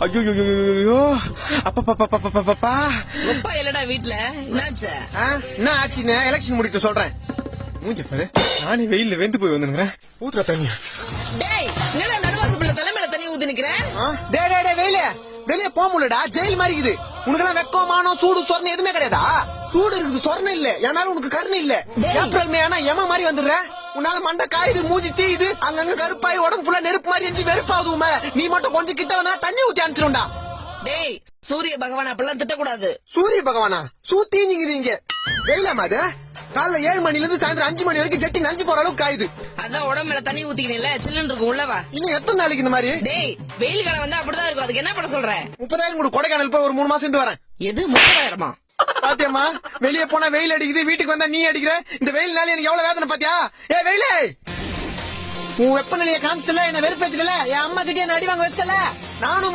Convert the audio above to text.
ஐயோ அப்பா அப்பா இல்லடா வீட்டுல என்னாச்சு? என்ன ஆச்சுன்னு எலெக்ஷன் முடிக்க சொல்றேன். மூஞ்ச பாரு, நானே வெயில்ல வெந்து போய் வந்துருக்கிறேன். ஊத்துற தண்ணியா? டேய் என்னடா நடுவாசு பிள்ளை தலைமையில தண்ணி ஊத்தி நிக்கிறேன்? டே வெயில வெளியே போக முடியலடா, ஜெயில் மாதிரி இருக்குது. உனக்கு வெக்கமானம் சூடு சொரணை எதுவுமே கிடையாதா? சூடு இருக்குது, சொரணை இல்ல. என் மேல உனக்கு கருணை இல்ல. ஏப்ரல் மே ஆனா எம மாதிரி வந்துடுற. உன்னால மண்டை காயுது, மூஞ்சி தீயுது, அங்கங்க கருப்பாய் உடம்பு ஃபுல்லா நெருப்பு மாதிரி எஞ்சி வெறுப்பாகுமே. நீ மட்டும் கொஞ்சம் கிட்ட வந்தா தண்ணி ஊத்தி அனுப்பிச்சிடும்டா. டேய் சூரிய பகவான் அப்படிலாம் திட்டக்கூடாது. சூரிய பகவானா? சூத்தீங்க வெயிலாமா அது? காலைல 7 மணில இருந்து சாயந்தரம் 5 மணி வரைக்கும் ஜெட்டி நஞ்சு போற அளவுக்கு காயுது. அதான் உடம்பு மேல தண்ணி ஊத்திக்கிறீங்களா, சில்லுன்னு இருக்கும் உள்ளவா. இன்னும் எத்தனை நாளைக்கு இந்த மாதிரி? டேய் வெயில் காலம் வந்தா அப்படிதான் இருக்கும். அதுக்கு என்ன பண்ண சொல்ற? 30,000 கூட கொடைக்கானல் போய் ஒரு 3 மாசம் இருந்து வரேன். எது 30,000? பாத்தியம்மா, வெளியே போனா வெயில் அடிக்குது, வீட்டுக்கு வந்தா நீ அடிக்கிற. இந்த வெயில்னால எனக்கு எவ்வளவு வேதனை பாத்தியா? வெயிலே, உன் வெப்பநிலையை காமிச்சல, என்ன வெறுப்பேத்துல, என் அம்மா கிட்டே என்ன அடி வாங்க வச்சல. நானும்